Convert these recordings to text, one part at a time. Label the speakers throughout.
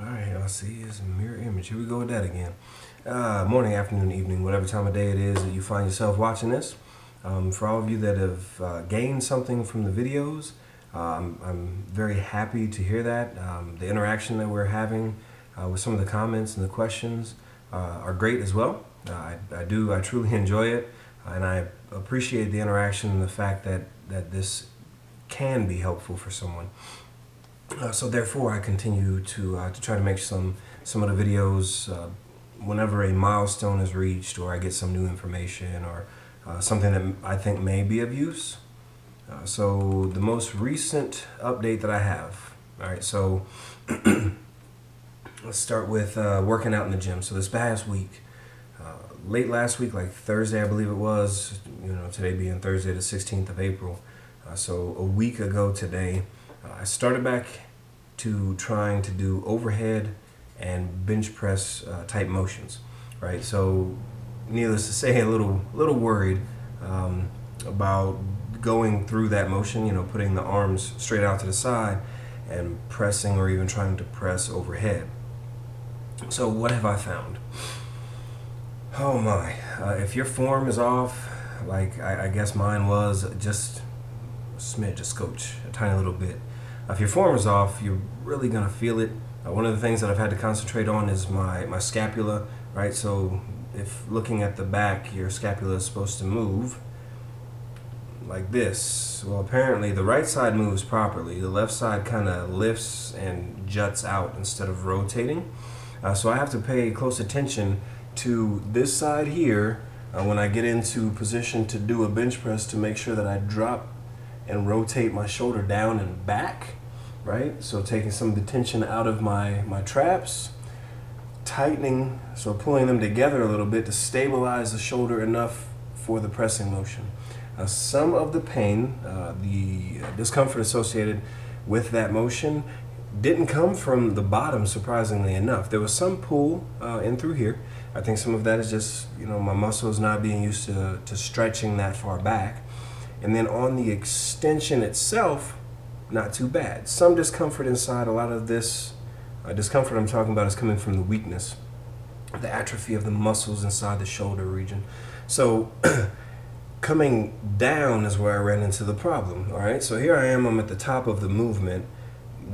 Speaker 1: Alright, I see it's a mirror image. Here we go with that again. Morning, afternoon, evening, whatever time of day it is that you find yourself watching this. For all of you that have gained something from the videos, I'm very happy to hear that. The interaction that we're having with some of the comments and the questions are great as well. I truly enjoy it, and I appreciate the interaction and the fact that this can be helpful for someone. So therefore, I continue to try to make some of the videos whenever a milestone is reached, or I get some new information, or something that I think may be of use. So the most recent update that I have. All right, so let's start with working out in the gym. So this past week, late last week, like Thursday, I believe it was. Today being Thursday, the 16th of April. So a week ago today, I started back to trying to do overhead and bench press type motions, right? So needless to say, a little worried about going through that motion, putting the arms straight out to the side and pressing, or even trying to press overhead. So what have I found? Oh my, if your form is off, like I guess mine was, just a smidge, a scotch, a tiny little bit. If your form is off, you're really gonna feel it. One of the things that I've had to concentrate on is my scapula, right? So if looking at the back, your scapula is supposed to move like this. Well, apparently the right side moves properly. The left side kind of lifts and juts out instead of rotating. So I have to pay close attention to this side here when I get into position to do a bench press, to make sure that I drop and rotate my shoulder down and back, right? So taking some of the tension out of my traps, tightening, so pulling them together a little bit to stabilize the shoulder enough for the pressing motion. Some of the pain, the discomfort associated with that motion didn't come from the bottom, surprisingly enough. There was some pull in through here. I think some of that is just, my muscles not being used to stretching that far back. And then on the extension itself, not too bad. Some discomfort inside. A lot of this discomfort I'm talking about is coming from the weakness, the atrophy of the muscles inside the shoulder region. So coming down is where I ran into the problem. All right, so here I am, I'm at the top of the movement,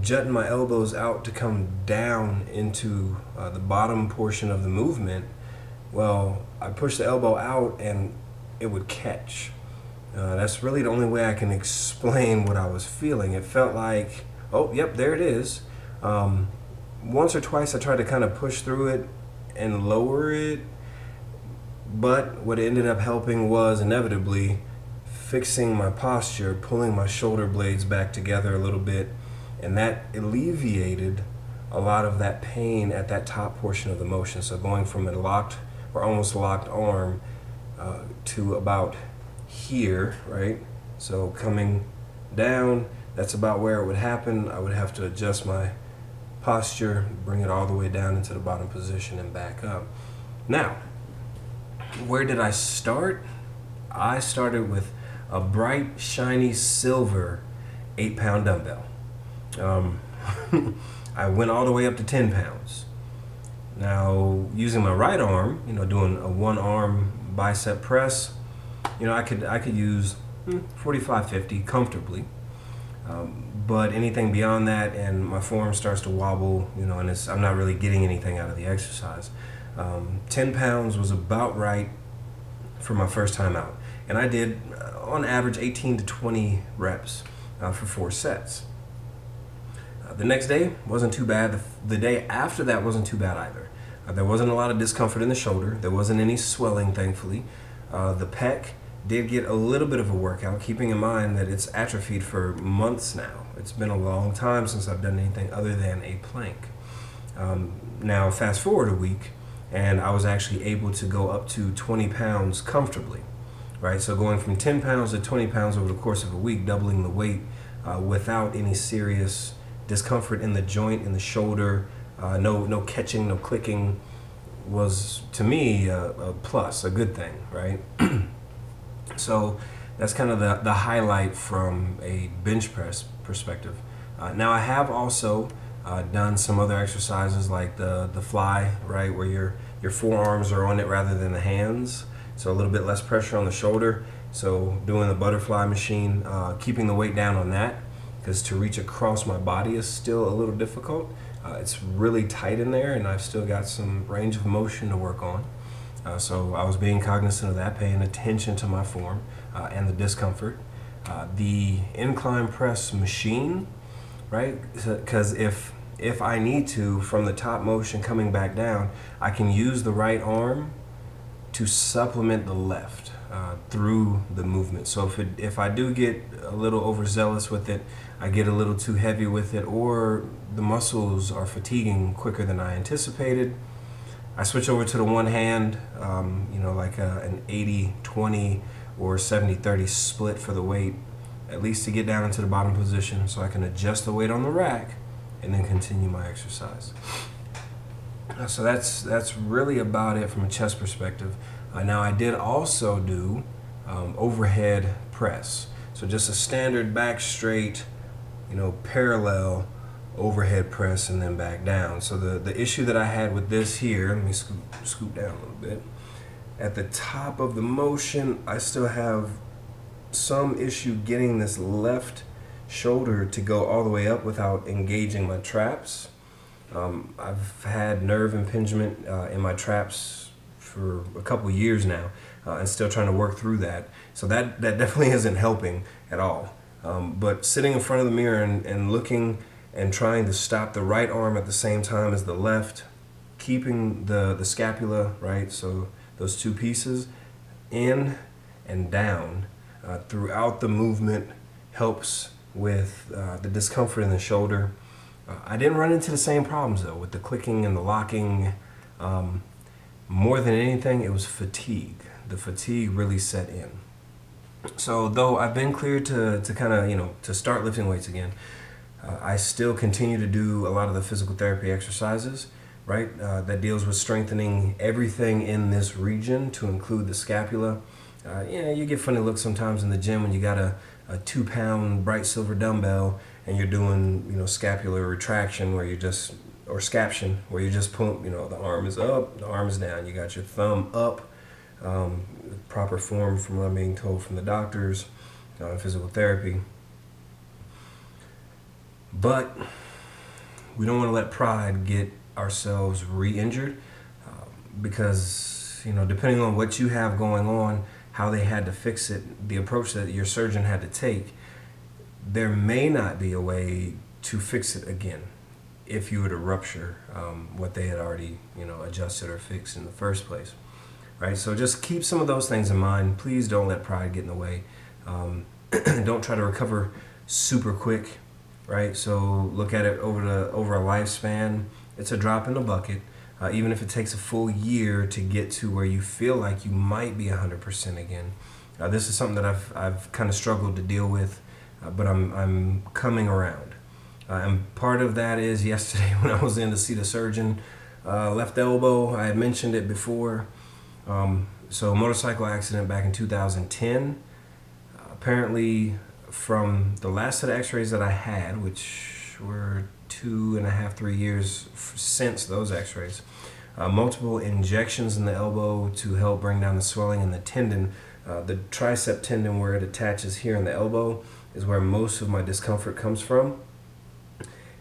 Speaker 1: jutting my elbows out to come down into the bottom portion of the movement. Well, I pushed the elbow out and it would catch. That's really the only way I can explain what I was feeling. It felt like, oh, yep, there it is. Once or twice I tried to kind of push through it and lower it, but what ended up helping was inevitably fixing my posture, pulling my shoulder blades back together a little bit, and that alleviated a lot of that pain at that top portion of the motion. So going from a locked or almost locked arm to about here, right? So coming down, that's about where it would happen. I would have to adjust my posture, bring it all the way down into the bottom position and back up. Now, where did I start? I started with a bright, shiny silver 8-pound dumbbell. I went all the way up to 10 pounds. Now, using my right arm, doing a one-arm bicep press, I could use 45, 50 comfortably. But anything beyond that, and my form starts to wobble, and I'm not really getting anything out of the exercise. 10 pounds was about right for my first time out. And I did, on average, 18 to 20 reps for 4 sets. The next day wasn't too bad. The day after that wasn't too bad either. There wasn't a lot of discomfort in the shoulder. There wasn't any swelling, thankfully. The pec did get a little bit of a workout, keeping in mind that it's atrophied for months now. It's been a long time since I've done anything other than a plank. Now, fast forward a week, and I was actually able to go up to 20 pounds comfortably, right? So going from 10 pounds to 20 pounds over the course of a week, doubling the weight without any serious discomfort in the joint, in the shoulder, no catching, no clicking, was to me a plus, a good thing, right? So that's kind of the highlight from a bench press perspective. Now I have also Done some other exercises like the fly, right, where your forearms are on it rather than the hands, so a little bit less pressure on the shoulder. So doing the butterfly machine, keeping the weight down on that, because to reach across my body is still a little difficult. It's really tight in there, and I've still got some range of motion to work on. So I was being cognizant of that, paying attention to my form and the discomfort. The incline press machine, right? Because if I need to, from the top motion coming back down, I can use the right arm to supplement the left through the movement. So if I do get a little overzealous with it, I get a little too heavy with it, or the muscles are fatiguing quicker than I anticipated, I switch over to the one hand, like an 80-20 or 70-30 split for the weight, at least to get down into the bottom position so I can adjust the weight on the rack and then continue my exercise. So that's really about it from a chest perspective. Now I did also do overhead press. So just a standard back straight, parallel overhead press and then back down. So the issue that I had with this here, let me scoop down a little bit. At the top of the motion, I still have some issue getting this left shoulder to go all the way up without engaging my traps. I've had nerve impingement in my traps for a couple years now, and still trying to work through that. So that definitely isn't helping at all. But sitting in front of the mirror and looking and trying to stop the right arm at the same time as the left, keeping the scapula, right, so those two pieces in and down throughout the movement helps with the discomfort in the shoulder. I didn't run into the same problems though with the clicking and the locking. More than anything, it was fatigue. The fatigue really set in. So though I've been cleared to kind of, to start lifting weights again, I still continue to do a lot of the physical therapy exercises, right? That deals with strengthening everything in this region to include the scapula. You get funny looks sometimes in the gym when you got a 2-pound bright silver dumbbell and you're doing, scapular retraction where or scaption, where you just put, the arm is up, the arm is down. You got your thumb up, proper form from what I'm being told from the doctors in physical therapy. But we don't want to let pride get ourselves re-injured because, depending on what you have going on, how they had to fix it, the approach that your surgeon had to take, there may not be a way to fix it again if you were to rupture what they had already, adjusted or fixed in the first place, right? So just keep some of those things in mind. Please don't let pride get in the way. Don't try to recover super quick, right? So look at it over a lifespan. It's a drop in the bucket. Even if it takes a full year to get to where you feel like you might be 100% again. This is something that I've kind of struggled to deal with, but I'm coming around. And part of that is yesterday when I was in to see the surgeon, left elbow, I had mentioned it before. So motorcycle accident back in 2010. Apparently from the last set of x-rays that I had, which were 2.5, 3 years since those x-rays, multiple injections in the elbow to help bring down the swelling in the tendon. The tricep tendon, where it attaches here in the elbow, is where most of my discomfort comes from.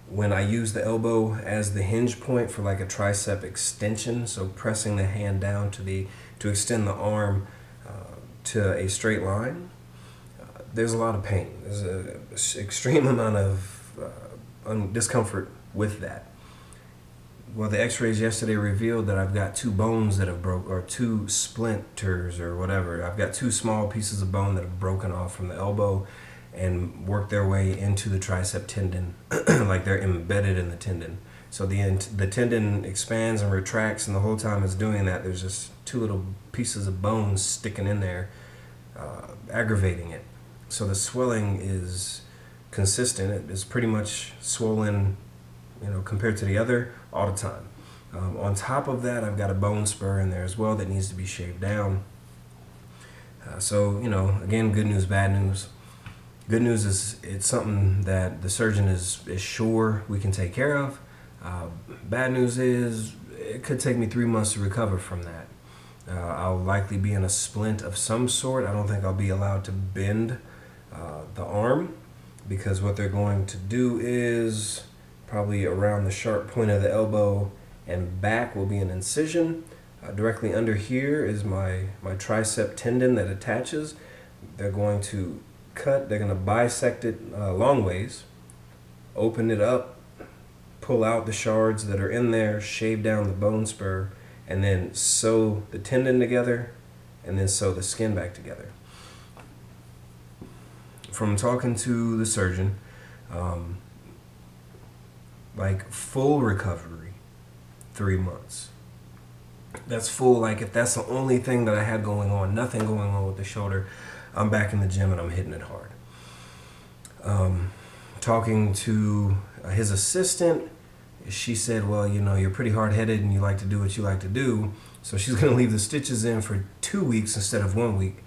Speaker 1: When I use the elbow as the hinge point for like a tricep extension, so pressing the hand down to extend the arm to a straight line, there's a lot of pain. There's an extreme amount of discomfort with that. Well, the x-rays yesterday revealed that I've got 2 bones that have broke, or 2 splinters or whatever. I've got 2 small pieces of bone that have broken off from the elbow and worked their way into the tricep tendon, like they're embedded in the tendon. So the tendon expands and retracts, and the whole time it's doing that, there's just 2 little pieces of bone sticking in there, aggravating it. So the swelling is consistent. It's pretty much swollen, compared to the other, all the time. On top of that, I've got a bone spur in there as well that needs to be shaved down. So, again, good news, bad news. Good news is it's something that the surgeon is sure we can take care of. Bad news is it could take me 3 months to recover from that. I'll likely be in a splint of some sort. I don't think I'll be allowed to bend the arm, because what they're going to do is probably around the sharp point of the elbow and back will be an incision. Directly under here is my tricep tendon that attaches. They're going to they're going to bisect it long ways, open it up, pull out the shards that are in there, shave down the bone spur, and then sew the tendon together, and then sew the skin back together. From talking to the surgeon, like full recovery, 3 months. That's full. Like if that's the only thing that I had going on, nothing going on with the shoulder, I'm back in the gym and I'm hitting it hard. Talking to his assistant, she said, well, you're pretty hard-headed and you like to do what you like to do, so she's going to leave the stitches in for 2 weeks instead of 1 week,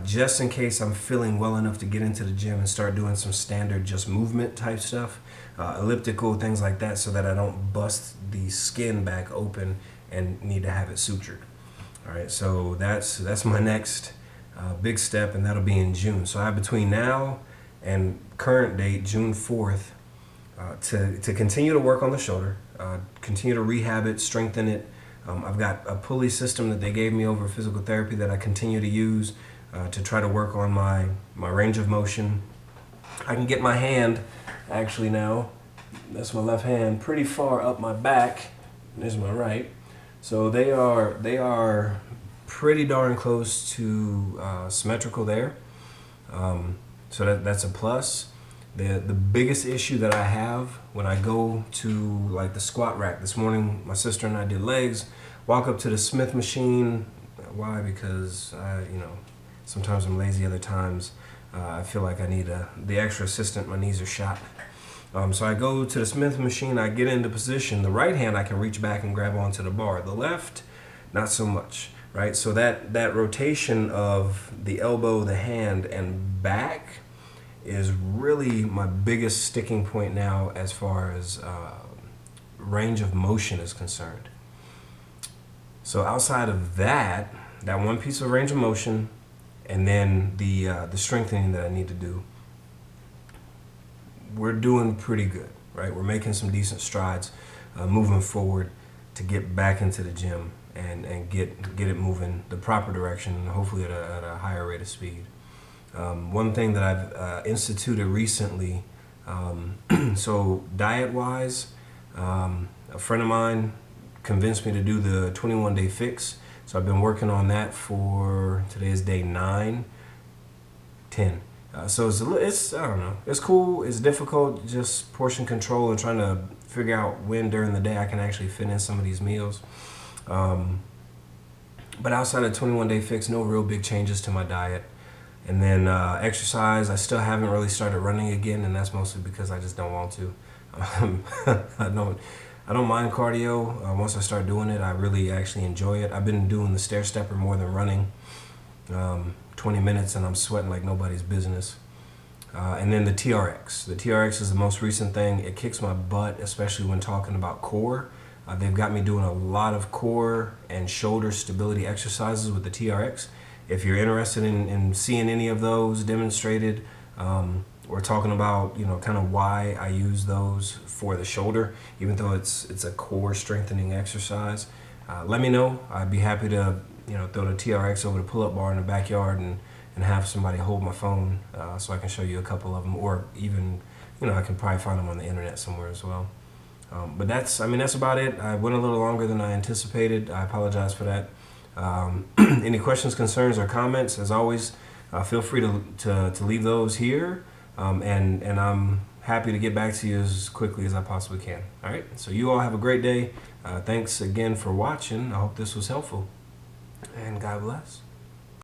Speaker 1: just in case I'm feeling well enough to get into the gym and start doing some standard just movement type stuff, elliptical, things like that, so that I don't bust the skin back open and need to have it sutured. All right, so that's my next big step, and that'll be in June. So I have between now and current date, June 4th, to continue to work on the shoulder, continue to rehab it, strengthen it. I've got a pulley system that they gave me over physical therapy that I continue to use to try to work on my range of motion. I can get my hand, actually now, that's my left hand, pretty far up my back. There's my right. So they are pretty darn close to symmetrical there. So that's a plus. The biggest issue that I have when I go to like the squat rack, this morning my sister and I did legs, walk up to the Smith machine. Why? Because sometimes I'm lazy, other times I feel like I need the extra assistant. My knees are shot. So I go to the Smith machine, I get into position. The right hand I can reach back and grab onto the bar. The left, not so much, right? So that rotation of the elbow, the hand, and back is really my biggest sticking point now as far as range of motion is concerned. So outside of that one piece of range of motion, and then the strengthening that I need to do, we're doing pretty good, right? We're making some decent strides, moving forward to get back into the gym and get it moving the proper direction, and hopefully at a higher rate of speed. One thing that I've instituted recently, so diet-wise, a friend of mine convinced me to do the 21-day fix. So I've been working on that for, today is day 9, 10. So it's I don't know, it's cool, it's difficult, just portion control and trying to figure out when during the day I can actually fit in some of these meals. But outside of 21-day fix, no real big changes to my diet. And then exercise, I still haven't really started running again, and that's mostly because I just don't want to. I don't mind cardio. Once I start doing it, I really actually enjoy it. I've been doing the stair stepper more than running. 20 minutes and I'm sweating like nobody's business. And then the TRX. The TRX is the most recent thing. It kicks my butt, especially when talking about core. They've got me doing a lot of core and shoulder stability exercises with the TRX. If you're interested in seeing any of those demonstrated, or talking about kind of why I use those for the shoulder, even though it's a core strengthening exercise, let me know. I'd be happy to throw the TRX over the pull-up bar in the backyard and have somebody hold my phone so I can show you a couple of them, or even I can probably find them on the internet somewhere as well. But that's about it. I went a little longer than I anticipated. I apologize for that. Any questions, concerns, or comments, as always, feel free to leave those here, and I'm happy to get back to you as quickly as I possibly can. All right, so you all have a great day. Thanks again for watching. I hope this was helpful, and God bless.